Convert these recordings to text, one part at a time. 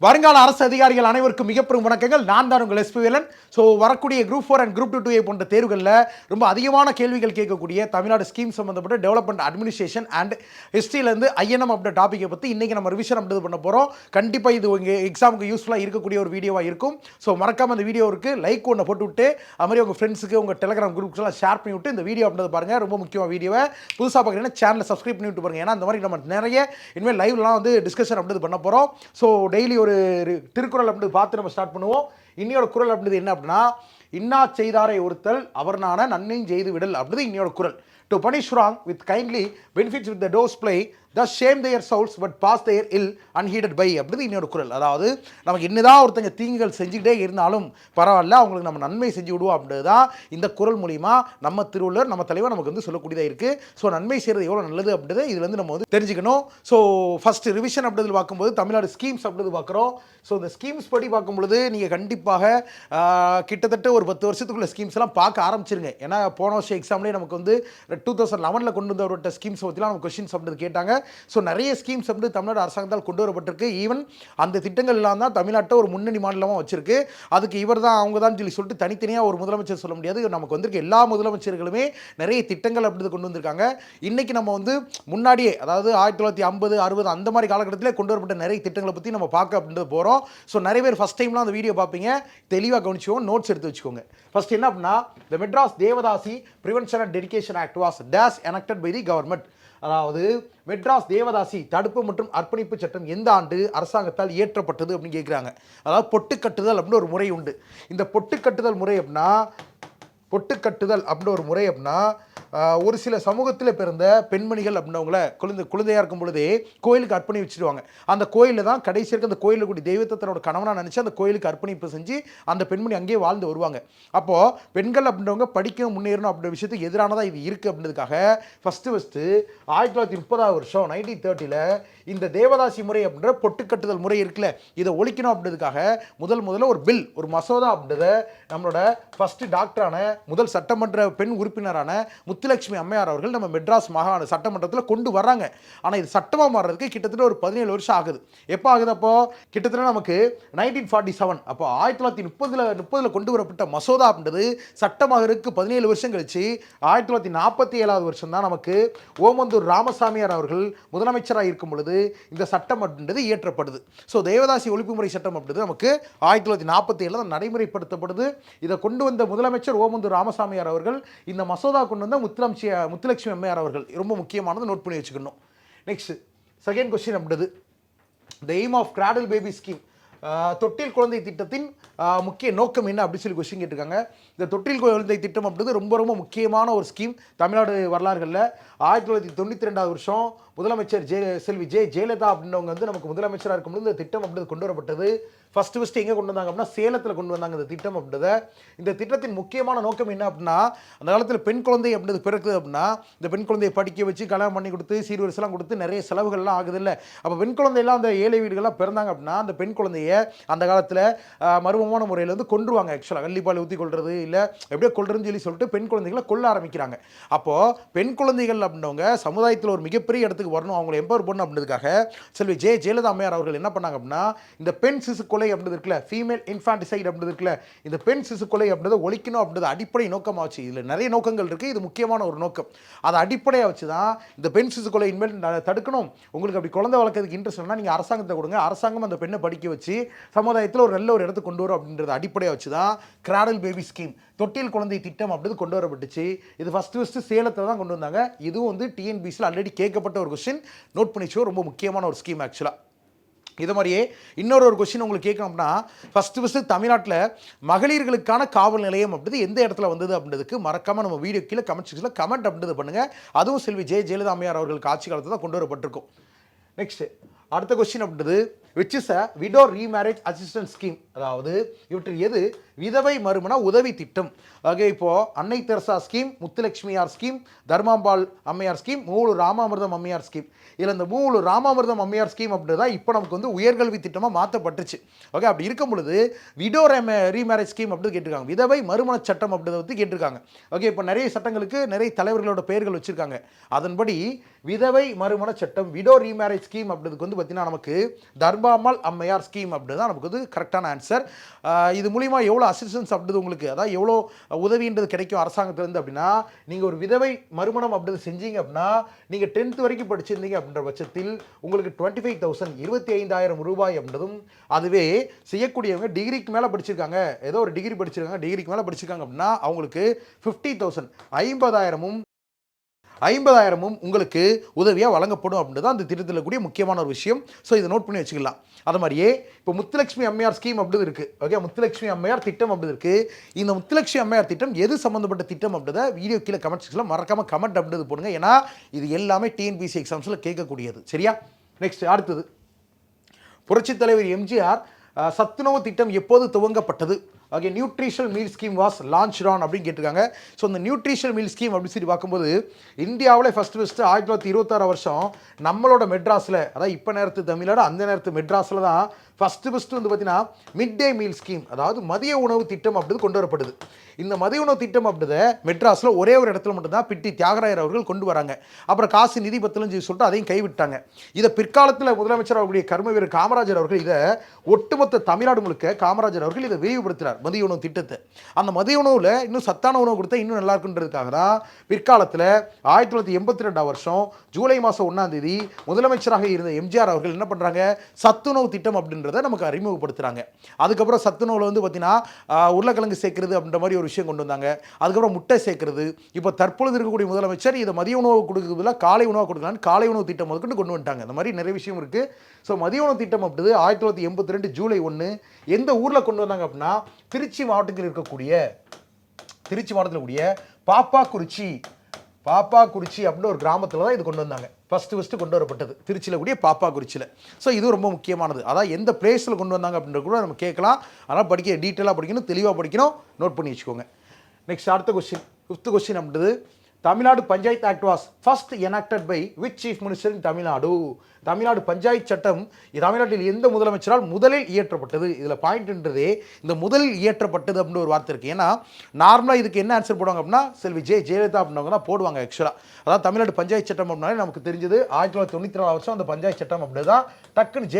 வருங்கால அரசு அதிகாரிகள் அனைவருக்கும் மிகப்பெரும் வணக்கங்கள். நான் தான் உங்கள் எஸ்பி வேலன். ஸோ வரக்கூடிய குரூப் 4 அண்ட் குரூப் 2 போன்ற தேர்வுகளில் ரொம்ப அதிகமான கேள்விகள் கேட்கக்கூடிய தமிழ்நாடு ஸ்கீம் சம்மந்தப்பட்ட டெவலப்மெண்ட் அட்மினிஸ்ட்ரேஷன் அண்ட் ஹிஸ்ட்ரியிலேருந்து ஐஎன்எம் அப்படின்ற டாப்பிக்கை பற்றி இன்றைக்கி நம்ம ரிவிஷன் அப்படி பண்ண போகிறோம். கண்டிப்பாக இது உங்கள் எக்ஸாமுக்கு யூஸ்ஃபுல்லாக இருக்கக்கூடிய ஒரு வீடியோவாக இருக்கும். ஸோ மறக்காமல் அந்த வீடியோவுக்கு லைக் ஒன்று போட்டு விட்டு அது மாதிரி உங்கள் ஃப்ரெண்ட்ஸுக்கு உங்கள் டெலிகிராம் குரூப்ஸ்லாம் ஷேர் பண்ணி விட்டு இந்த வீடியோ அப்படின்றது பாருங்கள். ரொம்ப முக்கியமாக வீடியோவை புதுசாக பார்க்குறீங்கன்னா சேனலை சப்ஸ்கிரைப் பண்ணி விட்டு பாருங்கள். ஏன்னா அந்த மாதிரி நம்ம நிறைய இனிமேல் லைவ்லாம் வந்து டிஸ்கஷன் அப்படின்றது பண்ண போகிறோம். ஸோ டெய்லி ஒரு திருக்குறள் அப்படி பார்த்து நம்ம ஸ்டார்ட் பண்ணுவோம். இன்னையோட குறள் அப்படிது என்ன அப்படின்னா, இன்னா செய்தாரை ஒருத்தல் அவர்னான நன்மையும் செய்து விடல் அப்படிது இன்னையோட குறள். To punish wrong with kindly benefits with the dose play, thus shame their souls but pass their ill unheeded by அப்படிது இன்னொரு குறள். அதாவது நமக்கு என்னதான் ஒருத்தங்க தீங்குகள் செஞ்சுக்கிட்டே இருந்தாலும் பரவாயில்ல, அவங்களுக்கு நம்ம நன்மை செஞ்சு விடுவோம் அப்படின்றது தான் இந்த குறள் மூலிமா நம்ம திருவள்ளுவர் நம்ம தலைவர் நமக்கு வந்து சொல்லக்கூடியதாக இருக்குது. ஸோ நன்மை செய்கிறது எவ்வளோ நல்லது அப்படின்றத இதுலேருந்து நம்ம வந்து தெரிஞ்சுக்கணும். ஸோ ஃபஸ்ட்டு ரிவிஷன் அப்படின்றது பார்க்கும்போது தமிழ்நாடு ஸ்கீம்ஸ் அப்படின்றது பார்க்குறோம். ஸோ இந்த ஸ்கீம்ஸ் படி பார்க்கும்பொழுது நீங்கள் கண்டிப்பாக கிட்டத்தட்ட ஒரு 10 வருஷத்துக்குள்ள ஸ்கீம்ஸ் எல்லாம் பார்க்க ஆரம்பிச்சிருங்க. ஏன்னா போன வருஷம் எக்ஸாம்லேயே நமக்கு வந்து 2011 கொண்டு வந்தவர்கிட்ட ஸ்கீம்ஸ் பற்றிலாம் நம்ம கொஸ்டின்ஸ் அப்படி கேட்டாங்க. ஸோ நிறைய ஸ்கீம்ஸ் அப்படி தமிழ்நாடு அரசாங்கத்தால் கொண்டு வரப்பட்டிருக்கு. ஈவன் அந்த திட்டங்கள் எல்லாம் தான் தமிழ்நாட்டை ஒரு முன்னணி மாநிலமாக வச்சிருக்கு. அதுக்கு இவர் தான் அவங்க தான் சொல்லிட்டு தனித்தனியாக ஒரு முதலமைச்சர் சொல்ல முடியாது. நமக்கு வந்திருக்க எல்லா முதலமைச்சர்களுமே நிறைய திட்டங்கள் அப்படி கொண்டு வந்திருக்காங்க. இன்றைக்கி நம்ம வந்து முன்னாடியே அதாவது 1950, 60 அந்த மாதிரி காலகட்டத்திலே கொண்டு வரப்பட்ட நிறைய திட்டங்களை பற்றி நம்ம பார்க்க அப்படின்றது போகிறோம். ஸோ நிறைய பேர் ஃபஸ்ட் டைம்லாம் அந்த வீடியோ பார்ப்பீங்க, தெளிவாக கவனிச்சுக்கோங்க, நோட்ஸ் எடுத்து வச்சுக்கோங்க. ஃபர்ஸ்ட் என்ன அப்படின்னா, the Madras Devadasi prevention and dedication act was thus enacted by the government. அதாவது மெட்ராஸ் தேவதாசி தடுப்பு மற்றும் அர்ப்பணிப்பு சட்டம் எந்த ஆண்டு அரசாங்கத்தால் இயற்றப்பட்டது அப்படின்னு கேட்குறாங்க. அதாவது பொட்டுக்கட்டுதல் அப்படின்னு ஒரு முறை உண்டு. இந்த பொட்டுக்கட்டுதல் முறை அப்படின்னா ஒரு முறை அப்படின்னா ஒரு சில சமூகத்தில் பிறந்த பெண்மணிகள் அப்படின்னவங்கள குழந்தையாக இருக்கும் பொழுதே கோயிலுக்கு அர்ப்பணி வச்சுருவாங்க. அந்த கோயிலில் தான் கடைசி இருக்க அந்த கோயிலில் கூடிய தெய்வத்தை தன்னோட கணவனாக நினச்சி அந்த கோயிலுக்கு அர்ப்பணிப்பு செஞ்சு அந்த பெண்மணி அங்கேயே வாழ்ந்து வருவாங்க. அப்போது பெண்கள் அப்படின்றவங்க படிக்க முன்னேறணும் அப்படின்ற விஷயத்துக்கு எதிரானதாக இது இருக்குது அப்படின்றதுக்காக ஃபஸ்ட்டு 1930 வருஷம் 1930 இந்த தேவதாசி முறை அப்படின்ற பொட்டுக்கட்டுதல் முறை இருக்குல்ல, இதை ஒழிக்கணும் அப்படின்றதுக்காக முதல்ல ஒரு பில், ஒரு மசோதா அப்படின்றத நம்மளோட ஃபஸ்ட்டு டாக்டரான முதல் சட்டமன்ற பெண் உறுப்பினரான முத்துலட்சுமி அம்மையார் அவர்கள் நம்ம மெட்ராஸ் மாகாண சட்டமன்றத்தில் கொண்டு வர்றாங்க. ஆனால் இது சட்டமாக மாறுறதுக்கு கிட்டத்தட்ட ஒரு 17 வருஷம் ஆகுது. எப்போ ஆகுது? அப்போ கிட்டத்தட்ட நமக்கு 1947, அப்போ 1930 கொண்டு வரப்பட்ட மசோதா அப்படின்றது சட்டமாகிறதுக்கு 17 வருஷம் கழிச்சு 1947 வருஷம் தான் நமக்கு ஓமந்தூர் ராமசாமியார் அவர்கள் முதலமைச்சராக இருக்கும் பொழுது இந்த சட்டம் அப்படின்றது இயற்றப்படுது. ஸோ தேவதாசி ஒழிப்பு முறை சட்டம் அப்படின்றது நமக்கு 1947 தான் நடைமுறைப்படுத்தப்படுது. இதை கொண்டு வந்த முதலமைச்சர் ஓமந்தூர் ராமசாமியார் அவர்கள், இந்த மசோதா கொண்டு வந்த முத்துலட்சுமி அம்மையார் அவர்கள். ரொம்ப முக்கியமானது, நோட் பண்ணி வச்சுக்கணும். நெக்ஸ்ட் செகண்ட் கொஸ்டின் அப்படின்றது, the aim of cradle baby scheme, தொட்டில் குழந்தை திட்டத்தின் முக்கிய நோக்கம் என்ன அப்படின்னு சொல்லி கொஸ்டின் கேட்டிருக்காங்க. இந்த தொட்டில் குழந்தை திட்டம் அப்படின்றது ரொம்ப முக்கியமான ஒரு ஸ்கீம் தமிழ்நாடு வரலாறுகளில். 1992 வருஷம் முதலமைச்சர் செல்வி ஜெயலலிதா அப்படின்றவங்க வந்து நமக்கு முதலமைச்சராக இருக்கும்போது இந்த திட்டம் அப்படின்றது கொண்டு வரப்பட்டது. ஃபஸ்ட்டு எங்கே கொண்டு வந்தாங்க அப்படின்னா சேலத்தில் கொண்டு வந்தாங்க இந்த திட்டம் அப்படின்றத. இந்த திட்டத்தின் முக்கியமான நோக்கம் என்ன அப்படின்னா, அந்த காலத்தில் பெண் குழந்தை அப்படின்றது பிறக்குது அப்படின்னா இந்த பெண் குழந்தையை படிக்க வச்சு கல்யாணம் பண்ணி கொடுத்து சீர்வரிசெல்லாம் கொடுத்து நிறைய செலவுகள்லாம் ஆகுது இல்லை. அப்போ பெண் குழந்தையெல்லாம் அந்த ஏழை வீடுகள்லாம் பிறந்தாங்க அப்படின்னா அந்த பெண் குழந்தைய அந்த காலத்தில் மர்மமான முறையில் வந்து கொன்றுவாங்க. ஆக்சுவலாக கள்ளிப்பால் ஊற்றி கொள்வது இல்லை எப்படியோ கொள்றதுன்னு சொல்லிட்டு பெண் குழந்தைகளை கொல்ல ஆரம்பிக்கிறாங்க. அப்போது பெண் குழந்தைகள் அப்படின்றவங்க சமுதாயத்தில் ஒரு மிகப்பெரிய இடத்துக்கு வரணும், அவங்களை எம்பவர் பண்ணணும் அப்படின்றதுக்காக செல்வி ஜெயலலிதா அம்மையார் அவர்கள் என்ன பண்ணாங்க அப்படின்னா, இந்த பெண் சிசு கொலை அப்படின்றது இருக்குல்ல, ஃபீமேல் இன்ஃபான்டிசைட் அப்படின்றது இருக்குல்ல, இந்த பெண் சிசு கொலை அப்படின்றத ஒழிக்கணும் அப்படின்றது அடிப்படை நோக்கமாக வச்சு, இதில் நிறைய நோக்கங்கள் இருக்குது, இது முக்கியமான ஒரு நோக்கம். அதை அடிப்படையாக வச்சு தான் இந்த பெண் சிசு கொலை இனிமேல் தடுக்கணும். உங்களுக்கு அப்படி குழந்தை வளர்க்கறதுக்கு இன்ட்ரெஸ்ட் இல்லைனா நீங்கள் அரசாங்கத்தை கொடுங்க, அரசாங்கம் அந்த பெண்ணை படிக்க வச்சு சமுதாயத்தில் ஒரு நல்ல ஒரு இடத்துக்கு கொண்டு வரும் அப்படின்றத அடிப்படையாக வச்சு தான் கிராடல் பேபி ஸ்கீம், தொட்டில் குழந்தை திட்டம் அப்படின்றது கொண்டு வரப்பட்டுச்சு. இது ஃபஸ்ட்டு சேலத்தில் தான் கொண்டு வந்தாங்க. இதுவும் வந்து டிஎன்பிசியில் ஆல்ரெடி கேட்கப்பட்ட ஒரு கொஸ்டின், நோட் பண்ணிச்சோ, ரொம்ப முக்கியமான ஒரு ஸ்கீம் ஆக்சுவலாக. இது மாதிரியே இன்னொரு கொஸ்டின் உங்களுக்கு கேட்கணும்னா, ஃபஸ்ட்டு தமிழ்நாட்டில் மகளிர்களுக்கான காவல் நிலையம் அப்படிது எந்த இடத்துல வந்தது அப்படின்றதுக்கு மறக்காமல் நம்ம வீடியோ கீழே கமெண்ட் செக்ஷனில் கமெண்ட் அப்படின்றது பண்ணுங்கள். அதுவும் செல்வி ஜெயலலிதா அம்மையார் அவர்களுக்கு ஆட்சி காலத்தில் தான் கொண்டு வரப்பட்டிருக்கும். நெக்ஸ்ட் அடுத்த கொஸ்டின் அப்படின்றது, which is a widow remarriage assistance scheme, அதாவது இவற்றில் எது விதவை மறுமண உதவி திட்டம். ஆக இப்போது அன்னை தெரசா ஸ்கீம், முத்துலட்சுமியார் ஸ்கீம், தர்மாம்பாள் அம்மையார் ஸ்கீம், மூலு ராமாமிர்தம் அம்மையார் ஸ்கீம். இதில் இந்த மூலு ராமாமிர்தம் அம்மையார் ஸ்கீம் அப்படின்றதான் இப்போ நமக்கு வந்து உயர்கல்வி திட்டமாக மாற்றப்பட்டுச்சு. ஓகே, அப்படி இருக்கும் பொழுது விடோ ரீமேரேஜ் ஸ்கீம் அப்படின்னு கேட்டிருக்காங்க, விதவை மறுமண சட்டம் அப்படின்றத வந்து கேட்டிருக்காங்க. ஓகே, இப்போ நிறைய சட்டங்களுக்கு நிறைய தலைவர்களோட பெயர்கள் வச்சுருக்காங்க. அதன்படி விதவை மறுமண சட்டம், விடோ ரீமேரேஜ் ஸ்கீம் அப்படின்றதுக்கு வந்து பார்த்தீங்கன்னா நமக்கு தர்பாமல் அம்மையார் ஸ்கீம் அப்படின்னு தான் நமக்கு வந்து கரெக்டான ஆன்சர். இது மூலிமா எவ்வளோ அசிஸ்டன்ஸ் அப்படிது உங்களுக்கு, அதாவது எவ்வளோ உதவின்றது கிடைக்கும் அரசாங்கத்திலேருந்து அப்படின்னா, நீங்கள் ஒரு விதவை மறுமணம் அப்படிது செஞ்சீங்க அப்படின்னா, நீங்கள் 10th வரைக்கும் படிச்சிருந்தீங்க அப்படின்ற பட்சத்தில் உங்களுக்கு 25,000 25,000 ரூபாய் அப்படின்றதும், அதுவே செய்யக்கூடியவங்க டிகிரிக்கு மேலே படிச்சிருக்காங்க, ஏதோ ஒரு டிகிரி படிச்சிருக்காங்க, டிகிரிக்கு மேலே படிச்சிருக்காங்க அப்படின்னா அவங்களுக்கு 50,000 50,000 உங்களுக்கு உதவியாக வழங்கப்படும் அப்படின்றது அந்த திட்டத்தில் கூடிய முக்கியமான ஒரு விஷயம். ஸோ இதை நோட் பண்ணி வச்சுக்கலாம். அது மாதிரியே இப்போ முத்துலட்சுமி அம்மையார் ஸ்கீம் அப்படி இருக்குது. ஓகே, முத்துலட்சுமி அம்மையார் திட்டம் அப்படி இருக்குது. இந்த முத்துலட்சுமி அம்மையார் திட்டம் எது சம்மந்தப்பட்ட திட்டம் அப்படின்றத வீடியோ கீழே கமெண்ட் செக்ஷனில் மறக்காமல் கமெண்ட் அப்படின்றது போடுங்க. ஏன்னா இது எல்லாமே டிஎன்பிசி எக்ஸாம்ஸில் கேட்கக்கூடியது. சரியா? நெக்ஸ்ட் அடுத்தது, புரட்சித் தலைவர் எம்ஜிஆர் சத்துணவு திட்டம் எப்போது துவங்கப்பட்டது? Okay, nutritional meal scheme was launch on அப்படின்னு கேட்டிருக்காங்க. ஸோ இந்த நியூட்ரிஷனல் மீல் ஸ்கீம் அப்படின்னு சொல்லி பார்க்கும்போது இந்தியாவில் ஃபஸ்ட்டு 1926 வருஷம் நம்மளோட மெட்ராஸில், அதாவது இப்போ நேரத்து தமிழ்நாடு அந்த நேரத்து மெட்ராஸில் தான் ஃபஸ்ட்டு வந்து பார்த்தீங்கன்னா மிட் டே மீல் ஸ்கீம், அதாவது மதிய உணவு திட்டம் அப்படி கொண்டு வரப்படுது. இந்த மதிய உணவு திட்டம் அப்படித மெட்ராஸில் ஒரே ஒரு இடத்துல மட்டும்தான் பிட்டி தியாகராயர் அவர்கள் கொண்டு வராங்க. அப்புறம் காசு நிதி பத்தலன்னு சொல்லி சொல்லிட்டு அதையும் கைவிட்டாங்க. இதை பிற்காலத்தில் முதலமைச்சர் அவர்களுடைய கர்ம வீரர் காமராஜர் அவர்கள் இதை ஒட்டுமொத்த தமிழ்நாடு முழுக்க காமராஜர் அவர்கள் இதை விரிவுபடுத்தினார் மதிய உணவு திட்டத்தை. அந்த மதிய உணவில் இன்னும் சத்தான உணவு கொடுத்தா இன்னும் நல்லா இருக்குன்றதுக்காக தான் பிற்காலத்தில் 1982 வருஷம் ஜூலை மாதம் 1ஆம் தேதி முதலமைச்சராக இருந்த எம்ஜிஆர் அவர்கள் என்ன பண்ணுறாங்க, சத்துணவு திட்டம் அப்படின்றத நமக்கு அறிமுகப்படுத்துகிறாங்க. அதுக்கப்புறம் சத்துணவில் வந்து பார்த்தீங்கன்னா உருளைக்கிழங்கு சேர்க்கிறது அப்படின்ற மாதிரி ஒரு விஷயம் கொண்டு வந்தாங்க. அதுக்கப்புறம் முட்டை சேர்க்கிறது. இப்போ தற்பொழுது இருக்கக்கூடிய முதலமைச்சர் இதை மதிய உணவு கொடுக்குறதுல காலை உணவு கொடுக்கலான்னு காலை உணவு திட்டம் முதற்கொண்டு கொண்டு வந்துட்டாங்க. இந்த மாதிரி நிறைய விஷயம் இருக்குது. ஸோ மதிய உணவு திட்டம் அப்படிது 1982 ஜூலை 1 எந்த ஊரில் கொண்டு வந்தாங்க அப்படின்னா திருச்சி மாவட்டத்தில் கூடிய பாப்பாக்குறிச்சி அப்படின்னு ஒரு கிராமத்தில் தான் இது கொண்டு வந்தாங்க. ஃபஸ்ட்டு கொண்டு வரப்பட்டது திருச்சியில் கூடிய பாப்பாக்குறிச்சியில். ஸோ இது ரொம்ப முக்கியமானது. அதாவது எந்த பிளேஸில் கொண்டு வந்தாங்க அப்படின்ற கூட நம்ம கேட்கலாம். அதனால் டீட்டெயிலாக படிக்கணும், தெளிவாக படிக்கணும், நோட் பண்ணி வச்சுக்கோங்க. நெக்ஸ்ட் அடுத்த கொஸ்டின், 5th கொஸ்டின் அப்படின்றது, Tamil Nadu panchayat act was first enacted by which chief minister in Tamil Nadu? Tamil Nadu panchayat சட்டம் தமிழ்நாட்டில் எந்த முதலமைச்சரால் முதலில் இயற்றப்பட்டது? இதில் பாயிண்ட்ன்றதே இந்த முதலில் இயற்றப்பட்டது அப்படின்னு ஒரு வார்த்தை இருக்குது. ஏன்னா நார்மலாக இதுக்கு என்ன ஆன்சர் போடுவாங்க அப்படின்னா செல்வி ஜெயலலிதா அப்படின்னவங்க தான் போடுவாங்க. ஆக்சுவலாக அதாவது தமிழ்நாடு பஞ்சாயத்து சட்டம் அப்படின்னாலே நமக்கு தெரிஞ்சது 1994 வருஷம் அந்த பஞ்சாயத்து சட்டம் அப்படி தான் டக்குன்னு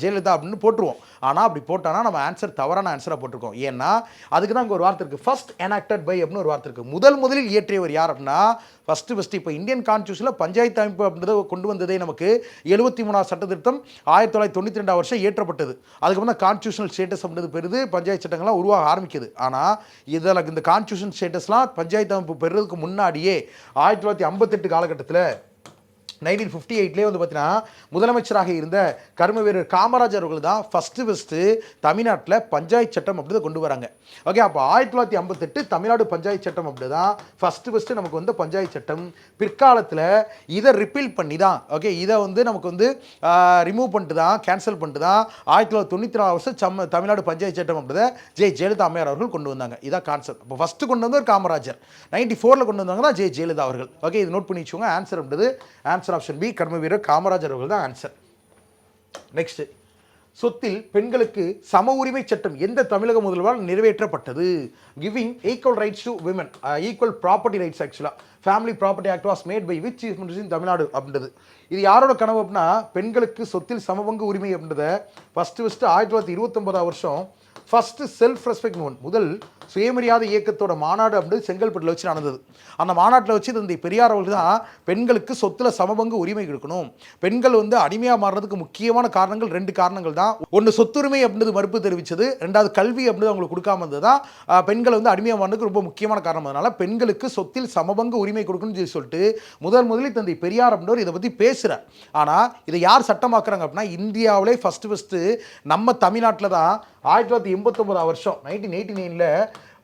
ஜெயலலிதா அப்படின்னு போட்டுருவோம். ஆனால் அப்படி போட்டானா நம்ம ஆன்சர் தவறான ஆன்சராக போட்டிருக்கோம். ஏன்னா அதுக்கு தான் அங்கே ஒரு வார்த்தை இருக்குது, ஃபர்ஸ்ட் enacted by அப்படின்னு ஒரு வார்த்தை இருக்குது. முதலில் இயற்றியவர் யார் அப்படின்னா ஃபஸ்ட்டு இப்போ இந்தியன் கான்ஸ்டியூஷனில் பஞ்சாயத்து அமைப்பு அப்படின்றத கொண்டு வந்ததே நமக்கு 73ஆம் சட்ட திருத்தம் 1992 வருஷம் இயற்றப்பட்டது. அதுக்கப்புறம் தான் கான்ஸ்டியூஷனல் ஸ்டேட்டஸ் அப்படின்றது பெறுது, பஞ்சாயத்து சட்டங்கள்லாம் உருவாக ஆரம்பிக்குது. ஆனால் இதில் இந்த கான்ஸ்டியூஷன் ஸ்டேட்டஸ்லாம் பஞ்சாயத்து அமைப்பு பெறுறதுக்கு முன்னாடியே 1958 காலகட்டத்தில் 1958 வந்து பார்த்தீங்கன்னா முதலமைச்சராக இருந்த கர்ம வீரர் காமராஜர் அவர்கள் தான் ஃபஸ்ட்டு தமிழ்நாட்டில் பஞ்சாயத்து சட்டம் அப்படி தான் கொண்டு வராங்க. ஓகே, அப்போ 1958 தமிழ்நாடு பஞ்சாயத்து சட்டம் அப்படி தான் ஃபஸ்ட்டு நமக்கு வந்து பஞ்சாயத்து சட்டம். பிற்காலத்தில் இதை ரிப்பீல் பண்ணி தான், ஓகே, இதை வந்து நமக்கு வந்து ரிமூவ் பண்ணிட்டு தான், கேன்சல் பண்ணிட்டு தான் 1994 வருஷம் தமிழ்நாடு பஞ்சாயத்து சட்டம் அப்படி தான் ஜெயலலிதா அம்மையார் அவர்கள் கொண்டு வந்தாங்க. இதான் கான்செப்ட். அப்போ ஃபஸ்ட்டு கொண்டு வந்தவர் காமராஜர், 94 கொண்டு வந்தாங்க தான் ஜெயலலிதா அவர்கள். ஓகே, இது நோட் பண்ணி வச்சுக்கோங்க. ஆன்சர் அப்படின்றது ஆன்சர் ஆப்ஷன் பி, கர்ம வீரர் காமராஜர் அவர்கள் தான் ஆன்சர். நெக்ஸ்ட், சொத்தில் பெண்களுக்கு சம உரிமை சட்டம் எந்த தமிழக முதல்வரால் நிறைவேற்றப்பட்டது? Giving equal rights to women, equal property rights. ஆக்சுவலாக family property act was made by which chief minister in Tamil Nadu அப்படின்றது. இது யாரோட கனவு அப்படின்னா பெண்களுக்கு சொத்தில் சமபங்கு உரிமை அப்படின்றத ஃபஸ்ட்டு 1929 வருஷம் ஃபஸ்ட்டு செல்ஃப் ரெஸ்பெக்ட் மூவ் முதல் சுயமரியாதை இயக்கத்தோட மாநாடு அப்படின்னு செங்கல்பட்டில் வச்சு நடந்தது. அந்த மாநாட்டில் வச்சு இந்த பெரியார் அவர்கள் தான் பெண்களுக்கு சொத்துல சமபங்கு உரிமை கொடுக்கணும், பெண்கள் வந்து அடிமையாக மாறுறதுக்கு முக்கியமான காரணங்கள் 2 காரணங்கள் தான். ஒன்று சொத்துரிமை அப்படின்றது மறுப்பு தெரிவித்தது, 2வது கல்வி அப்படின்றது அவங்களுக்கு கொடுக்காம இருந்தது தான் பெண்கள் வந்து அடிமையாக மாறுறதுக்கு ரொம்ப முக்கியமான காரணம். அதனால் பெண்களுக்கு சொத்தில் சமபங்கு உரிமை கொடுக்கணும்னு சொல்லிட்டு முதலில் தந்தை பெரியார் அப்படின்றவர் இதை பற்றி பேசுகிறார். ஆனால் இதை யார் சட்டமாக்குறாங்க அப்படின்னா இந்தியாவிலே ஃபஸ்ட்டு நம்ம தமிழ்நாட்டில் தான் 1989 வருஷம் 1989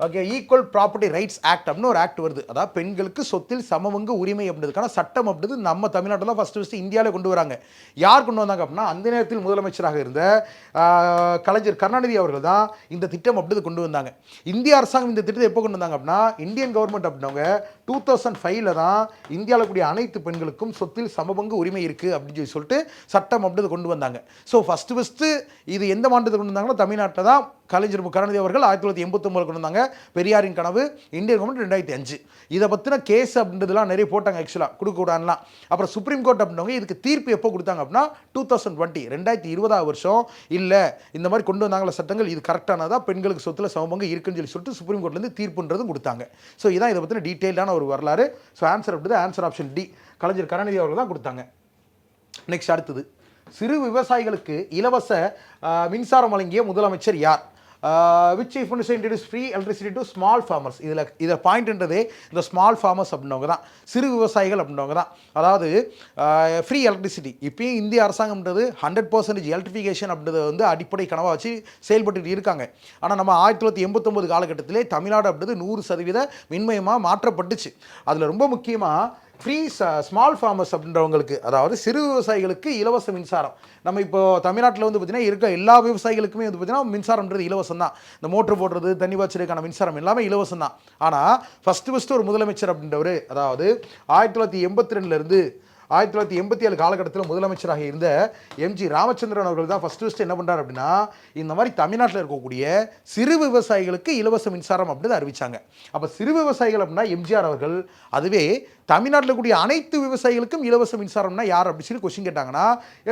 okay equal property rights act அப்படின்னு ஒரு ஆக்ட் வருது. அதாவது பெண்களுக்கு சொத்தில் சமபங்கு உரிமை அப்படின்றதுக்கான சட்டம் அப்படின்றது நம்ம தமிழ்நாட்டில் தான் ஃபஸ்ட்டு இந்தியாவில் கொண்டு வராங்க. யார் கொண்டு வந்தாங்க அப்படின்னா அந்த நேரத்தில் முதலமைச்சராக இருந்த கலைஞர் கருணாநிதி அவர்கள் தான் இந்த திட்டம் அப்படின்றது கொண்டு வந்தாங்க. இந்திய அரசாங்கம் இந்த திட்டத்தை எப்போ கொண்டு வந்தாங்க அப்படின்னா இந்தியன் கவர்மெண்ட் அப்படின்னவங்க 2005 தான் இந்தியாவில் கூடிய அனைத்து பெண்களுக்கும் சொத்தில் சமபங்கு உரிமை இருக்குது அப்படின்னு சொல்லிட்டு சட்டம் அப்படின்றது கொண்டு வந்தாங்க. ஸோ ஃபஸ்ட்டு இது எந்த மாநிலத்தில் கொண்டு வந்தாங்கன்னா தமிழ்நாட்டில் தான் கலைஞர் கருணாநிதி அவர்கள் 1989 கொண்டு வந்தாங்க. பெரியாரின் கனவு, இந்தியன் கவர்மெண்ட் 2005. இதை பற்றின கேஸ் அப்படின்றதுலாம் நிறைய போட்டாங்க ஆக்சுவலாக, கொடுக்கக்கூடாதுலாம். அப்புறம் சுப்ரீம் கோர்ட் அப்படின்றவங்க இதுக்கு தீர்ப்பு எப்போ கொடுத்தாங்க அப்படின்னா 2020 2020 வருஷம் இல்லை இந்த மாதிரி கொண்டு வந்தாங்களா சட்டங்கள், இது கரெக்டானதா, பெண்களுக்கு சொத்துல சமபங்கு இருக்குன்னு சொல்லிட்டு சுப்ரீம் கோர்ட்லேருந்து தீர்ப்புன்றதும் கொடுத்தாங்க. ஸோ இதான் இதை பற்றின டீட்டெயிலான ஒரு வரலாறு. ஸோ ஆன்சர் அப்படிது answer option D, Kalaignar Karunanidhi அவர்கள் தான் கொடுத்தாங்க. நெக்ஸ்ட் அடுத்தது, சிறு விவசாயிகளுக்கு இலவச மின்சாரம் வழங்கிய முதலமைச்சர் யார்? Which chief minister introduce free electricity to small farmers? இதில் பாயிண்ட்ன்றதே இந்த ஸ்மால் ஃபார்மர்ஸ் அப்படின்றவங்க தான், சிறு விவசாயிகள் அப்படின்றவங்க தான். அதாவது ஃப்ரீ எலக்ட்ரிசிட்டி இப்பயும் இந்திய அரசாங்கம்ன்றது 100% எலக்ட்ரிஃபிகேஷன் அப்படின்றத வந்து அடிப்படை கனவாக வச்சு செயல்பட்டு இருக்காங்க. ஆனால் நம்ம 1989 காலகட்டத்திலே தமிழ்நாடு அப்படின்றது 100% மின்மயமாக மாற்றப்பட்டுச்சு. அதில் ரொம்ப முக்கியமாக ஃப்ரீ ஸ்மால் ஃபார்மர்ஸ் அப்படின்றவங்களுக்கு, அதாவது சிறு விவசாயிகளுக்கு இலவச மின்சாரம். நம்ம இப்போ தமிழ்நாட்டில் வந்து பார்த்திங்கன்னா இருக்க எல்லா விவசாயிகளுக்குமே வந்து பார்த்திங்கன்னா மின்சாரம்ன்றது இலவசம் தான். இந்த மோட்ரு போடுறது, தண்ணி பாய்ச்சலுக்கான மின்சாரம் எல்லாமே இலவசம் தான். ஆனால் ஃபஸ்ட்டு ஒரு முதலமைச்சர் அப்படின்றவர், அதாவது 1982 1987 காலகட்டத்தில் முதலமைச்சராக இருந்த எம்ஜி ராமச்சந்திரன் அவர்கள் தான் ஃபஸ்ட்டு என்ன பண்ணுறாரு அப்படின்னா, இந்த மாதிரி தமிழ்நாட்டில் இருக்கக்கூடிய சிறு விவசாயிகளுக்கு இலவச மின்சாரம் அப்படின்னு அறிவிச்சாங்க. அப்போ சிறு விவசாயிகள் அப்படின்னா எம்ஜிஆர் அவர்கள், அதுவே தமிழ்நாட்டில் கூடிய அனைத்து விவசாயிகளுக்கும் இலவச மின்சாரம்னா யார் அப்படின்னு சொல்லி கொஸ்டின் கேட்டாங்கன்னா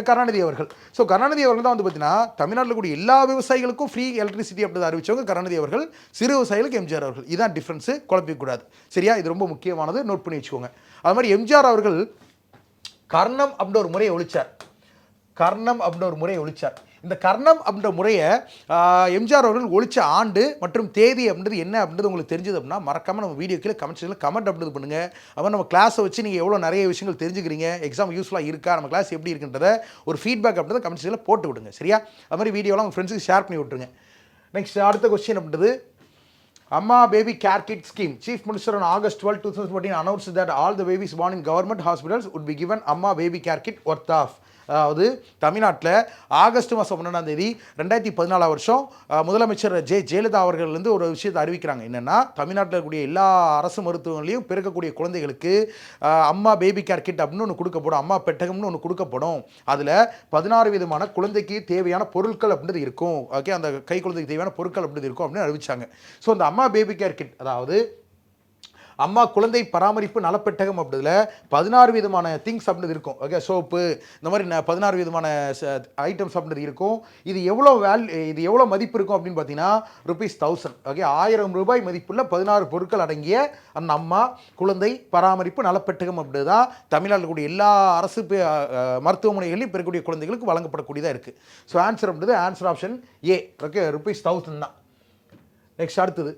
கருணாநிதி அவர்கள். ஸோ கருணாநிதி அவர்கள் தான் வந்து பார்த்தீங்கன்னா தமிழ்நாட்டில் கூடிய எல்லா விவசாயிகளுக்கும் ஃப்ரீ எலக்ட்ரிசிட்டி அப்படின்னு அறிவிச்சவங்க கருணாநிதி அவர்கள், சிறு விவசாயிகளுக்கு எம்ஜிஆர் அவர்கள். இதுதான் டிஃப்ரென்ஸு, குழப்பிக்கூடாது. சரியா? இது ரொம்ப முக்கியமானது, நோட் பண்ணி வச்சுக்கோங்க. அது மாதிரி எம்ஜிஆர் அவர்கள் கர்ணம் அப்படின்ற ஒரு முறையை ஒழிச்சார். இந்த கர்ணம் அப்படின்ற முறையை எம்ஜிஆர் அவர்கள் ஒழிச்ச ஆண்டு மற்றும் தேதி அப்படின்றது என்ன அப்படின்றது உங்களுக்கு தெரிஞ்சது அப்படின்னா மறக்காமல் நம்ம வீடியோ கீழே கமெண்ட் அப்படின்றது பண்ணுங்கள். அப்புறம் நம்ம கிளாஸை வச்சு நீங்கள் எவ்வளோ நிறைய விஷயங்கள் தெரிஞ்சுக்கிறீங்க, எக்ஸாம் யூஸ்ஃபுல்லாக இருக்கா, நம்ம கிளாஸ் எப்படி இருக்குன்றத ஒரு ஃபீட்பேக் அப்படின்றத கமெண்ட்ஸில் போட்டு விடுங்க. சரியா? அது மாதிரி வீடியோலாம் உங்கள் ஃப்ரெண்ட்ஸுக்கு ஷேர் பண்ணி விட்டுருங்க. நெக்ஸ்ட் அடுத்த கொஸ்டின் அப்படின்றது, Amma Baby Care Kit Scheme. Chief Minister on August 12, 2014 announced that all the babies born in government hospitals would be given Amma Baby Care Kit worth of. அதாவது தமிழ்நாட்டில் ஆகஸ்ட் மாதம் 12 2014 வருஷம் முதலமைச்சர் ஜெயலலிதா அவர்கள்லேருந்து ஒரு விஷயத்தை அறிவிக்கிறாங்க. என்னென்னா, தமிழ்நாட்டில் இருக்கக்கூடிய எல்லா அரசு மருத்துவங்களையும் பிறக்கக்கூடிய குழந்தைகளுக்கு அம்மா பேபி கேர் கிட் அப்படின்னு ஒன்று கொடுக்கப்படும், அம்மா பெட்டகம்னு ஒன்று கொடுக்கப்படும். அதில் 16 விதமான குழந்தைக்கு தேவையான பொருட்கள் அப்படின்றது இருக்கும். ஓகே, அந்த கை குழந்தைக்கு தேவையான பொருட்கள் அப்படின்றது இருக்கும் அப்படின்னு அறிவிச்சாங்க. ஸோ அந்த அம்மா பேபி கேர் கிட், அதாவது அம்மா குழந்தை பராமரிப்பு நலப்பெட்டகம் அப்படிதுல 16 விதமான திங்ஸ் அப்படின்றது இருக்கும். ஓகே, சோப்பு, இந்த மாதிரி 16 விதமான ஐட்டம்ஸ் அப்படின்றது இருக்கும். இது எவ்வளோ மதிப்பு இருக்கும் அப்படின்னு பார்த்தீங்கன்னா ₹1000. ஓகே, 1000 ரூபாய் மதிப்புள்ள 16 பொருட்கள் அடங்கிய அந்த அம்மா குழந்தை பராமரிப்பு நலப்பெட்டகம் அப்படி தான் தமிழ்நாட்டில் கூடிய எல்லா அரசு மருத்துவமனைகளையும் பெறக்கூடிய குழந்தைகளுக்கு வழங்கப்படக்கூடியதாக இருக்குது. ஸோ ஆன்சர் அப்படின்றது ஆன்சர் ஆப்ஷன் ஏ. ஓகே, ₹1000 தான். நெக்ஸ்ட் அடுத்தது,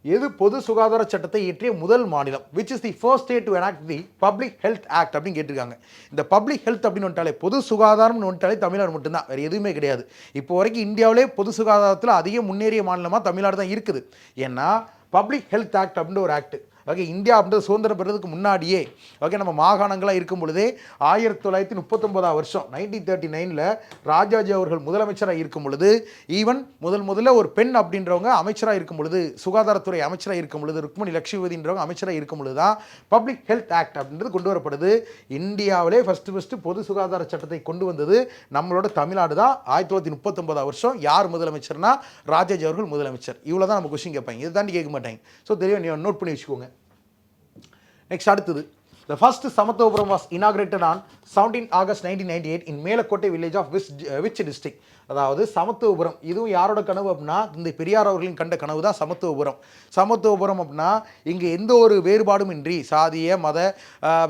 எது பொது சுகாதார சட்டத்தை இயற்றிய முதல் மாநிலம்? Which is the first state to enact the public health act அப்படின்னு கேட்டிருக்காங்க. இந்த பப்ளிக் ஹெல்த் அப்படின்னு வந்துட்டாலே, பொது சுகாதாரம்னு வந்துட்டாலே தமிழ்நாடு மட்டும்தான், வேறு எதுவுமே கிடையாது. இப்போ வரைக்கும் இந்தியாவிலே பொது சுகாதாரத்தில் அதிக முன்னேறிய மாநிலமாக தமிழ்நாடு தான் இருக்குது. ஏன்னா பப்ளிக் ஹெல்த் ஆக்ட் அப்படின்ற ஒரு ஆக்ட். ஓகே, இந்தியா அப்படின்றது சுதந்திரம் பெறதுக்கு முன்னாடியே, ஓகே, நம்ம மாகாணங்களாக இருக்கும் பொழுதே 1939 வருஷம் 1939 ராஜாஜி அவர்கள் முதலமைச்சராக இருக்கும் பொழுது, ஈவன் முதல்ல ஒரு பெண் அப்படின்றவங்க அமைச்சராக இருக்கும் பொழுது, சுகாதாரத்துறை அமைச்சராக இருக்கும் பொழுது, ருக்மணி லட்சுமிவதின்றவங்க அமைச்சராக இருக்கும் பொழுது தான் பப்ளிக் ஹெல்த் ஆக்ட் அப்படின்றது கொண்டு வரப்படுது. இந்தியாவிலே ஃபஸ்ட்டு பொது சுகாதார சட்டத்தை கொண்டு வந்தது நம்மளோட தமிழ்நாடு தான். 1939 வருஷம் யார் முதலமைச்சர்னா ராஜாஜி அவர்கள் முதலமைச்சர். இவ்வளோ தான் நம்ம கொஸ்டின் கேட்பாங்க, இதை தாண்டி கேட்க மாட்டாங்க. ஸோ தெரியும், நோட் பண்ணி வச்சுக்கோங்க. நெக்ஸ்ட் அடுத்தது, the first Samathapuram was inaugurated on 17 August 1998 in Melakotte village of which district? அதாவது சமத்துவபுரம், இதுவும் யாரோட கனவு அப்படின்னா இந்த பெரியார் அவர்களின் கண்ட கனவு தான் சமத்துவபுரம் அப்படின்னா இங்கே எந்த ஒரு வேறுபாடும் இன்றி, சாதிய மத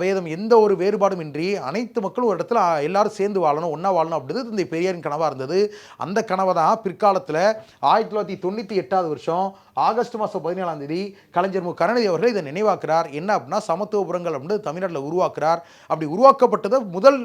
வேதம் எந்த ஒரு வேறுபாடும் இன்றி அனைத்து மக்களும் ஒரு இடத்துல எல்லாரும் சேர்ந்து வாழணும், ஒன்றா வாழணும் அப்படின்றது இந்த பெரியாரின் கனவாக இருந்தது. அந்த கனவை தான் பிற்காலத்தில் 1998 வருஷம் ஆகஸ்ட் மாதம் 17 கலைஞர் கருணாநிதி அவர்கள் இதை நினைவாக்குறார். என்ன அப்படின்னா சமத்துவபுரங்கள் அப்படின்னு தமிழ்நாட்டில் உருவாக்குறார். அப்படி உருவாக்கப்பட்டது முதல்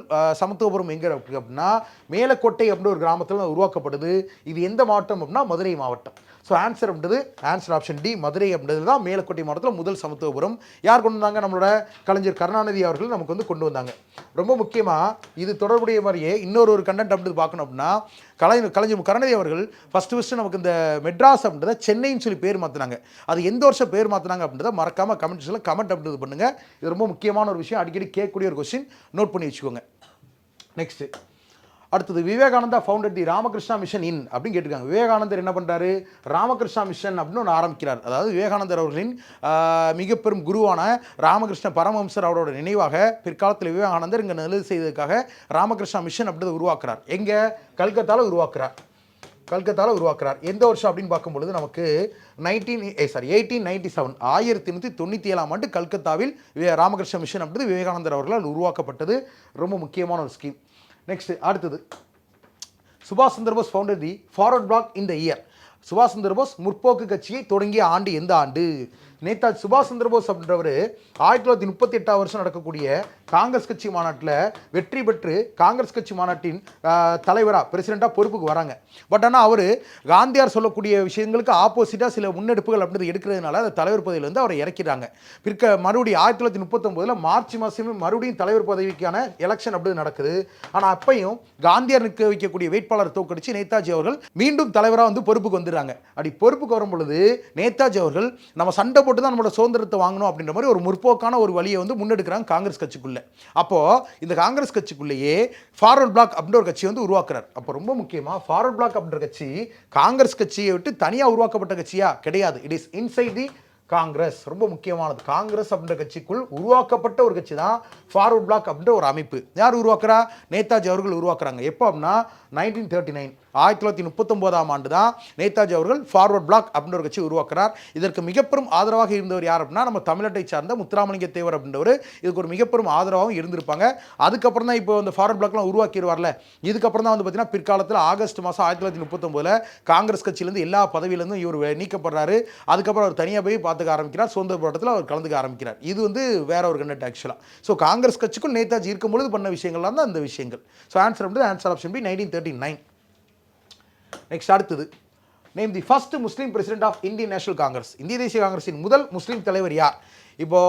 சமத்துவபுரம் எங்கே அப்படின்னா மேலக்கோட்டை அப்படின்னு ஒரு கிராமத்தில் உருவாக்கப்படுது. இது எந்த மாவட்டம் அப்படின்னா மதுரை மாவட்டம். ஸோ ஆன்சர் அப்படின்றது ஆன்சர் ஆப்ஷன் டி, மதுரை அப்படின்றது தான் மேலக்கோட்டை மாவட்டத்தில் முதல் சமத்துவபுரம். யார் கொண்டு வந்தாங்க? நம்மளோட கலைஞர் கருணாநிதி அவர்கள் நமக்கு வந்து கொண்டு வந்தாங்க. ரொம்ப முக்கியமாக இது தொடர்புடைய மாதிரியே இன்னொரு கண்டென்ட் அப்படி பார்க்கணும் அப்படின்னா கலைஞர் கருணாநிதி அவர்கள் ஃபஸ்ட்டு நமக்கு இந்த மெட்ராஸ் அப்படின்றத சென்னைன்னு சொல்லி பேர் மாற்றினாங்க. அது எந்த வருஷம் பேர் மாற்றினாங்க அப்படின்றத மறக்காமல் கமெண்ட்ஸில் கமெண்ட் அப்படின்றது பண்ணுங்கள். இது ரொம்ப முக்கியமான ஒரு விஷயம், அடிக்கடி கேட்கக்கூடிய ஒரு கொஸ்டின், நோட் பண்ணி வச்சுக்கோங்க. நெக்ஸ்ட்டு, அடுத்தது விவேகானந்தா ஃபவுண்டட் தி ராமகிருஷ்ணா மிஷன் இன் அப்படின்னு கேட்டிருக்காங்க. விவேகானந்தர் என்ன பண்ணுறாரு? ராமகிருஷ்ணா மிஷன் அப்படின்னு ஒன்று ஆரம்பிக்கிறார். அதாவது விவேகானந்தர் அவர்களின் மிக பெரும் குருவான ராமகிருஷ்ண பரமஹம்சர் அவரோட நினைவாக பிற்காலத்தில் விவேகானந்தர் இங்கே நல்லது செய்ததுக்காக ராமகிருஷ்ணா மிஷன் அப்படின்றத உருவாக்குறார். எங்கே? கல்கத்தாவில் உருவாக்குறார். எந்த வருஷம் அப்படின்னு பார்க்கும்பொழுது நமக்கு 1897 1897 ஆண்டு கல்கத்தாவில் ராமகிருஷ்ண மிஷன் அப்படின்றது விவேகானந்தர் அவர்களால் உருவாக்கப்பட்டது. ரொம்ப முக்கியமான ஒரு ஸ்கீம். நெக்ஸ்ட் அடுத்தது சுபாஷ் Chandra Bose founded the Forward Bloc இந்த இயர். சுபாஷ் சந்திர போஸ் முற்போக்கு கட்சியை தொடங்கிய ஆண்டு எந்த ஆண்டு? நேதாஜி சுபாஷ் சந்திர போஸ் அப்படின்றவர் 1938 வருஷம் நடக்கக்கூடிய காங்கிரஸ் கட்சி மாநாட்டில் வெற்றி பெற்று காங்கிரஸ் கட்சி மாநாட்டின் தலைவராக பிரசிடெண்ட்டாக பொறுப்புக்கு வராங்க. பட் ஆனால் அவர் காந்தியார் சொல்லக்கூடிய விஷயங்களுக்கு ஆப்போசிட்டாக சில முன்னெடுப்புகள் அப்படின்றது எடுக்கிறதுனால அந்த தலைவர் பதவியிலேருந்து அவரை இறக்கிறாங்க. மறுபடியும் 1939 மார்ச் மாதமே மறுபடியும் தலைவர் பதவிக்கான எலெக்ஷன் அப்படி நடக்குது. ஆனால் அப்பையும் காந்தியார் நிற்க வைக்கக்கூடிய வேட்பாளர் தோற்கடிச்சு நேதாஜி அவர்கள் மீண்டும் தலைவராக வந்து பொறுப்புக்கு வந்துடுறாங்க. அப்படி பொறுப்புக்கு வரும் பொழுது நேதாஜி அவர்கள் நம்ம சண்டை போட்டு தான் நம்மளோட சுதந்திரத்தை வாங்கணும் அப்படின்ற மாதிரி ஒரு முற்போக்கான ஒரு வழியை வந்து முன்னெடுக்கிறாங்க காங்கிரஸ் கட்சிக்குள்ள. அப்போ இந்த காங்கிரஸ் கட்சிக்குள்ளேயே ஃபார்வர்ட் பிளாக் அப்படின்ற ஒரு கட்சி வந்து உருவாக்குறார். அப்போ ரொம்ப முக்கியமா ஃபார்வர்ட் பிளாக் அப்படின்ற கட்சி காங்கிரஸ் கட்சியை விட்டு தனியாக உருவாக்கப்பட்ட கட்சியா? கிடையாது. It is inside the Congress. ரொம்ப முக்கியமானது. காங்கிரஸ் அப்படின்ற கட்சிக்குள் உருவாக்கப்பட்ட ஒரு கட்சி தான் ஃபார்வர்ட் பிளாக் அப்படின்ற ஒரு அமைப்பு. யார் உருவாக்குறா? நேதாஜி அவர்கள் உருவாக்குறாங்க. எப்போ அப்படின்னா 1939 1939 ஆண்டு தான் நேதாஜி அவர்கள் ஃபார்வர்ட் பிளாக் அப்படின்ற ஒரு கட்சி உருவாக்குறார். இதற்கு மிகப்பெரும் ஆதரவாக இருந்தவர் யார் அப்படின்னா நம்ம தமிழ்நாட்டை சார்ந்த முத்துராமலிங்க தேவர் அப்படின்றவர் இதுக்கு ஒரு மிகப்பெரும் ஆதரவாகவும் இருந்திருப்பாங்க. அதுக்கப்புறம் தான் இப்போ இந்த ஃபார்வர்ட் பிளாக்லாம் உருவாக்கிடுவார்ல. இதுக்கப்புறம் தான் வந்து பார்த்தீங்கன்னா பிற்காலத்தில் ஆகஸ்ட் மாதம் 1939 காங்கிரஸ் கட்சியிலேருந்து எல்லா பதவியிலேருந்தும் இவர் நீக்கப்படுறாரு. அதுக்கப்புறம் அவர் தனியாக போய் பார்த்துக்க ஆரம்பிக்கிறார். சுதந்திர போராட்டத்தில் அவர் கலந்துக்க ஆரம்பிக்கிறார். இது வந்து வேற ஒரு கண்டெக்ட் ஆக்சுவலாக. ஸோ காங்கிரஸ் கட்சிக்குள் நேதாஜி இருக்கும்பொழுது பண்ண விஷயங்கள்லாம் தான் அந்த விஷயங்கள். So answer option B 1939. Next அடுத்தது name the first Muslim president of Indian National Congress. இந்திய தேசிய காங்கிரஸின் முதல் முஸ்லீம் தலைவர் யார்? இப்போ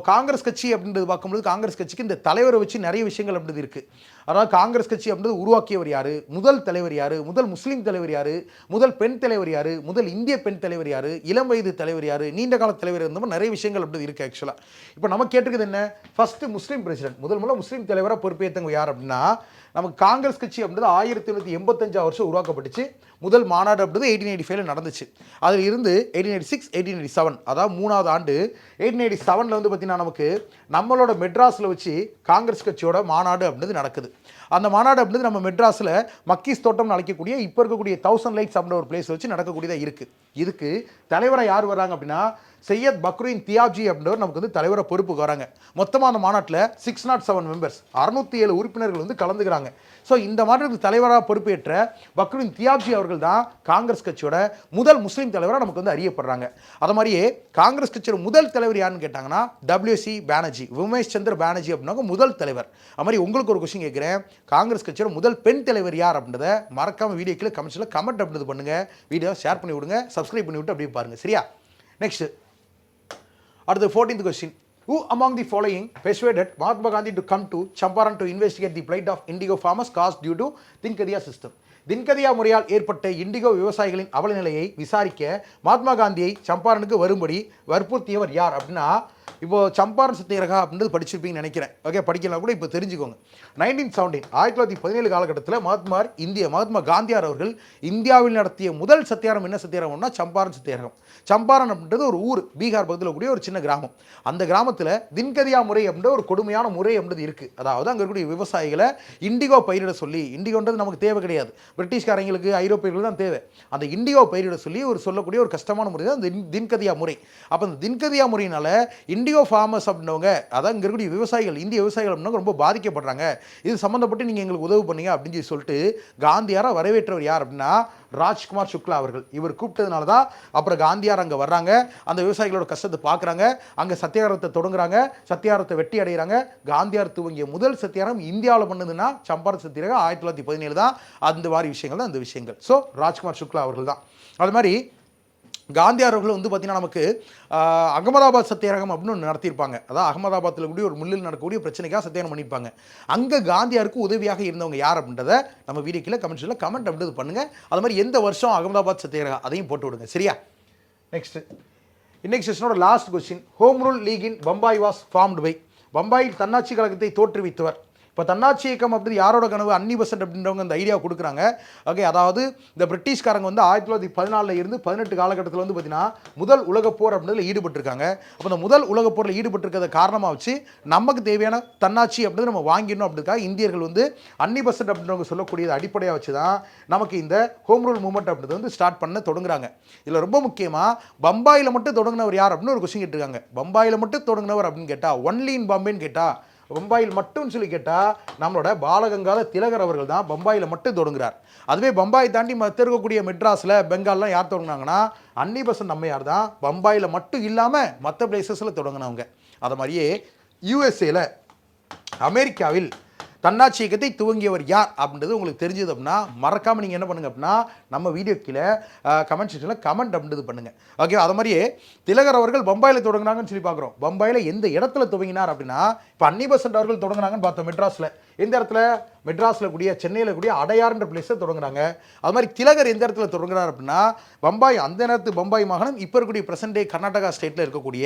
காங்கிரஸ் கட்சி அப்படின்றது பார்க்கும்போது காங்கிரஸ் கட்சிக்கு இந்த தலைவரை வச்சு நிறைய விஷயங்கள் அப்படின்றது இருக்குது. அதாவது காங்கிரஸ் கட்சி அப்படின்றது உருவாக்கியவர் யார்? முதல் தலைவர் யார்? முதல் முஸ்லீம் தலைவர் யார்? முதல் பெண் தலைவர் யார்? முதல் இந்திய பெண் தலைவர் யார்? இளம் வயது தலைவர் யார்? நீண்ட கால தலைவர் இருந்த மாதிரி நிறைய விஷயங்கள் அப்படி இருக்குது ஆக்சுவலாக. இப்போ நம்ம கேட்டுக்கிறது என்ன? ஃபர்ஸ்ட் முஸ்லீம் பிரசிடென்ட் முதல் முஸ்லீம் தலைவராக பொறுப்பேற்றவங்க யார் அப்படின்னா நமக்கு காங்கிரஸ் கட்சி அப்படின்றது 1985 வருஷம் உருவாக்கப்பட்டுச்சு. முதல் மாநாடு அப்படின்றது 1885 நடந்துச்சு. அதில் இருந்து 1886 1887 அதாவது 3வது ஆண்டு 1887 வந்து பார்த்தீங்கன்னா நமக்கு நம்மளோட மெட்ராஸில் வச்சு காங்கிரஸ் கட்சியோட மாநாடு அப்படின்றது நடக்குது. அந்த மாநாடு அப்படின்றது நம்ம மெட்ராஸில் மக்கீஸ் தோட்டம்னு அழைக்கக்கூடிய இப்போ இருக்கக்கூடிய 1000 லைட்ஸ் அப்படின்ற ஒரு பிளேஸ் வச்சு நடக்கக்கூடியதாக இருக்குது. இதுக்கு தலைவராக யார் வராங்க அப்படின்னா சையத் பக்ருதீன் தியாப்ஜி அப்படின்றவர் நமக்கு வந்து தலைவரை பொறுப்புக்கு வராங்க. மொத்தமாக அந்த மாநாட்டில் 607 மெம்பர்ஸ் 607 உறுப்பினர்கள் வந்து கலந்துக்கிறாங்க. ஸோ இந்த மாநாட்டுக்கு தலைவராக பொறுப்பேற்ற பக்ருதீன் தியாப்ஜி அவர்கள் தான் காங்கிரஸ் கட்சியோட முதல் முஸ்லீம் தலைவராக நமக்கு வந்து அறியப்படுறாங்க. அது மாதிரியே காங்கிரஸ் கட்சியோட முதல் தலைவர் யாருன்னு கேட்டாங்கன்னா WC பானர்ஜி, உமேஷ் சந்திர பானர்ஜி அப்படின்னாங்க முதல் தலைவர். அது மாதிரி உங்களுக்கு ஒரு கொஸ்டின் கேட்குறேன், காங்கிரஸ் கட்சியோட முதல் பெண் தலைவர் யார் அப்படின்றத மறக்காம வீடியோ கீழே கமெண்ட்ஸில் கமெண்ட் அப்படின்றது பண்ணுங்க. வீடியோ ஷேர் பண்ணி விடுங்க, சப்ஸ்கிரைப் பண்ணி விட்டு அப்படியே பாருங்க. சரியா? நெக்ஸ்ட் அடுத்து 14th question. Who among the following persuaded Mahatma Gandhi to come to Champaran to investigate the plight of indigo farmers caused due to Tinkathia system? Tinkathia முறையால் ஏற்பட்ட இண்டிகோ விவசாயிகளின் அவலநிலையை விசாரிக்க மகாத்மா காந்தியை சம்பாரனுக்கு வரும்படி வற்புறுத்தியவர் யார் அப்படின்னா இப்போ சம்பாரன் சத்தியாகிரகா அப்படின்றது படிச்சிருப்பீங்கன்னு நினைக்கிறேன். ஓகே, படிக்கலாம் கூட இப்போ தெரிஞ்சுக்கோங்க. 1917 1917 காலகட்டத்தில் மகாத்மா காந்தியார் அவர்கள் இந்தியாவில் நடத்திய முதல் சத்தியாகிரகம் என்ன சத்தியாகிரகம்னா சம்பாரன் சத்தியாகிரகம். சம்பாரன் அப்படின்றது ஒரு ஊர், பீகார் பக்கத்தில் கூடிய ஒரு சின்ன கிராமம். அந்த கிராமத்தில் தின்கதியா முறை அப்படின்ற ஒரு கொடுமையான முறை அப்படின்றது இருக்குது. அதாவது அங்கே இருக்கக்கூடிய விவசாயிகளை இண்டிகோ பயிரிட சொல்லி, இண்டிகோன்றது நமக்கு தேவை கிடையாது, பிரிட்டிஷ்காரங்களுக்கு ஐரோப்பியர்கள் தான் தேவை. அந்த இண்டிகோ பயிரிட சொல்லி சொல்லக்கூடிய ஒரு கஷ்டமான முறை தான் அந்த தின்கதியா முறை. அப்போ அந்த தின்கதியா முறையினால இண்டிகோ ஃபார்மர்ஸ் அப்படின்னவங்க, அதான் இங்கே இருக்கக்கூடிய விவசாயிகள், இந்திய விவசாயிகள் அப்படின்னா ரொம்ப பாதிக்கப்படுறாங்க. இது சம்மந்தப்பட்டு நீங்கள் எங்களுக்கு உதவி பண்ணீங்க அப்படின்னு சொல்லிட்டு காந்தியாரை வரவேற்றவர் யார் அப்படின்னா ராஜ்குமார் சுக்லா அவர்கள். இவர் கூப்பிட்டதுனால தான் அப்புறம் காந்தியார் அங்கே வர்றாங்க, அந்த விவசாயிகளோட கஷ்டத்தை பார்க்குறாங்க, அங்கே சத்தியாகிரகத்தை தொடங்குறாங்க, சத்தியாகிரகத்தை வெட்டி அடைகிறாங்க. காந்தியார் துவங்கிய முதல் சத்தியாகிரகம் இந்தியாவில் பண்ணதுன்னா சம்பாரன் சத்தியாகிரகம் 1917 தான். அந்த மாதிரி விஷயங்கள் தான் இந்த விஷயங்கள். ஸோ ராஜ்குமார் சுக்லா அவர்கள் தான். அது மாதிரி காந்தியார் அவர்கள் வந்து பார்த்தீங்கன்னா நமக்கு அகமதாபாத் சத்தியாகிரகம் அப்படின்னு ஒன்று நடத்தியிருப்பாங்க. அதாவது அகமதாபாத்தில் கூடிய ஒரு மில்லில் நடக்கக்கூடிய பிரச்சனைக்காக சத்தியாகிரகம் பண்ணியிருப்பாங்க. அங்கே காந்தியாருக்கு உதவியாக இருந்தவங்க யார் அப்படின்றத நம்ம வீடியோ கீழே கமெண்ட்ஸில் கமெண்ட் அப்படின்றது பண்ணுங்கள். அது மாதிரி எந்த வருஷம் அகமதாபாத் சத்தியாகிரகம் அதையும் போட்டு விடுங்க. சரியா? நெக்ஸ்ட் இன்னைக்கு செஷனோட last question. Home rule league in Bombay was formed by. பம்பாயில் தன்னாட்சி கழகத்தை தோற்றுவித்தவர் இப்போ தன்னாட்சி இயக்கம் அப்படி யாரோட கனவு அன்னி பெசன்ட் அப்படின்றவங்க இந்த ஐடியா கொடுக்குறாங்க. ஓகே, அதாவது இந்த பிரிட்டிஷ்காரங்க வந்து 1914 இருந்து 18 காலகட்டத்தில் வந்து பார்த்தீங்கன்னா முதல் உலகப்போர் அப்படின்றதுல ஈடுபட்டிருக்காங்க. அப்போ இந்த முதல் உலகப்போரில் ஈடுபட்டிருக்கிறத காரணமாக வச்சு நமக்கு தேவையான தன்னாட்சி அப்படின்றத நம்ம வாங்கிடணும் அப்படின்றதுக்காக இந்தியர்கள் வந்து அன்னி பெசன்ட் அப்படின்றவங்க சொல்லக்கூடியது அடிப்படையாக வச்சு தான் நமக்கு இந்த ஹோம் ரூல் மூவ்மெண்ட் அப்படின்றது வந்து ஸ்டார்ட் பண்ண தொடங்குறாங்க. இதில் ரொம்ப முக்கியமாக பம்பாயில் மட்டும் தொடங்கினவர் யார் அப்படின்னு ஒரு கொஸ்டின் கேட்டிருக்காங்க. பம்பாயில் மட்டும் தொடங்கினவர் அப்படின்னு கேட்டால், ஒன்லி இன் பாம்பேன்னு கேட்டால், பம்பாயில் மட்டும் சொல்லி கேட்டால் நம்மளோட பாலகங்காத திலகர் அவர்கள் தான் பம்பாயில் மட்டும் தொடங்குறார். அதுவே பம்பாய் தாண்டி மற்ற இருக்கக்கூடிய மெட்ராஸில் பெங்கால்லாம் யார் தொடங்கினாங்கன்னா அன்னி பெசன்ட் அம்மையார் தான் பம்பாயில் மட்டும் இல்லாமல் மற்ற பிளேசஸில் தொடங்கினவங்க. அது மாதிரியே யூஎஸ்ஏல அமெரிக்காவில் தன்னாட்சி இயக்கத்தை துவங்கியவர் யார் அப்படின்றது உங்களுக்கு தெரிஞ்சது அப்படின்னா மறக்காமல் நீங்கள் என்ன பண்ணுங்க அப்படின்னா நம்ம வீடியோ கீழே கமெண்ட் செக்ஷனில் கமெண்ட் அப்படின்றது பண்ணுங்கள். ஓகே, அது மாதிரியே திலகர் அவர்கள் பம்பாயில் தொடங்கினாங்கன்னு சொல்லி பார்க்குறோம். பம்பாயில் எந்த இடத்துல துவங்கினார் அப்படின்னா இப்போ அன்னி பெசன்ட் அவர்கள் தொடங்கினாங்கன்னு பார்த்தோம் மெட்ராஸில். எந்த இடத்துல? மெட்ராஸில் கூடிய சென்னையில் கூடிய அடையார்ன்ற பிளேஸில் தொடங்குறாங்க. அது மாதிரி திலகர் எந்த இடத்துல தொடங்குறார் அப்படின்னா பம்பாய், அந்த நேரத்து பம்பாய் மாகாணம் இப்போ இருக்கக்கூடிய பிரசன்ட் டே கர்நாடகா ஸ்டேட்டில் இருக்கக்கூடிய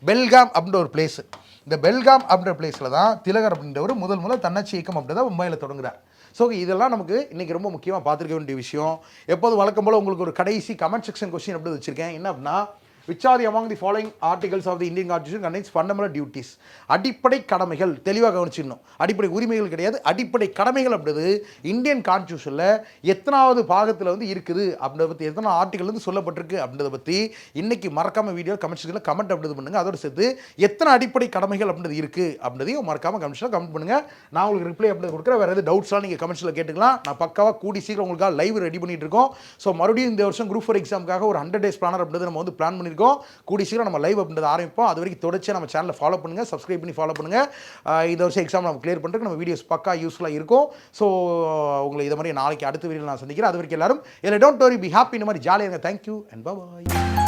பெல்காம் அப்படின்ற ஒரு பிளேஸ். இந்த பெல்காம் அப்படின்ற பிளேஸில் தான் திலகர் அப்படின்றவர் முதல் தன்னாட்சி இயக்கம் அப்படின்றத மும்பையில் தொடங்குறார். ஸோ இதெல்லாம் நமக்கு இன்றைக்கி ரொம்ப முக்கியமாக பார்த்துருக்க வேண்டிய விஷயம். எப்போது வழக்கம் போல் உங்களுக்கு ஒரு கடைசி கமெண்ட் செக்ஷன் கொஸ்டின் அப்படி வச்சுருக்கேன். என்ன அப்படின்னா, which are among the following articles of the Indian Constitution contains fundamental duties? அடிப்படை கடமைகள். தெளிவாக கவனிச்சிடணும். அடிப்படை உரிமைகள் கிடையாது, அடிப்படை கடமைகள் அப்படின்றது இந்தியன் கான்ஸ்டியூஷனில் எத்தனாவது பாகத்தில் வந்து இருக்குது அப்படின்றத பற்றி, எத்தனை ஆர்டிகல் வந்து சொல்லப்பட்டிருக்கு அப்படின்றத பற்றி இன்றைக்கி மறக்காமல் வீடியோ கமெண்ட் செக்ஷனில் கமெண்ட் அப்படின்றது பண்ணுங்கள். அதோடு சேர்த்து எத்தனை அடிப்படை கடமைகள் அப்படின்றது இருக்குது அப்படின்றதையும் மறக்காமல் கமெண்ட்ஸில் கமெண்ட் பண்ணுங்கள். நான் உங்களுக்கு ரிப்ளை அப்படின்றது கொடுக்குறேன். வேறு எதாவது டவுட்ஸ்லாம் நீங்கள் கமெண்ட்ஸில் கேட்டுக்கலாம். நான் பக்காவாக கூடி சீக்கிரம் உங்களுக்காக லைவ் ரெடி பண்ணிட்டு இருக்கோம். ஸோ மறுபடியும் இந்த வருஷம் குரூப் 4 எக்ஸாமுக்காக ஒரு 100 days பிளானர் அப்படின்றது நம்ம வந்து பிளான் பண்ணியிருக்கோம். கூடி சீக்கிரம் நம்ம லைவ் அப்படின்றது ஆரம்பிப்போம். அது வரைக்கும் தொடர்ச்சியாக நம்ம சேனலை ஃபாலோ பண்ணுங்கள், சப்ஸ்கிரைப் பண்ணி ஃபாலோ பண்ணுங்கள். இந்த வருஷம் எக்ஸாம் நம்ம கிளியர் பண்ணுறதுக்கு நம்ம வீடியோஸ் பக்கா யூஸ்ஃபுல்லாக இருக்கும். ஸோ உங்களை இதை மாதிரி நாளைக்கு அடுத்த வீடியோவில் நான் சந்திக்கிறேன். அது வரைக்கும் எல்லாரும் டோன்ட் வரி, பி ஹாப்பி, இந்த மாதிரி ஜாலியாக இருங்க. Thank you and bye.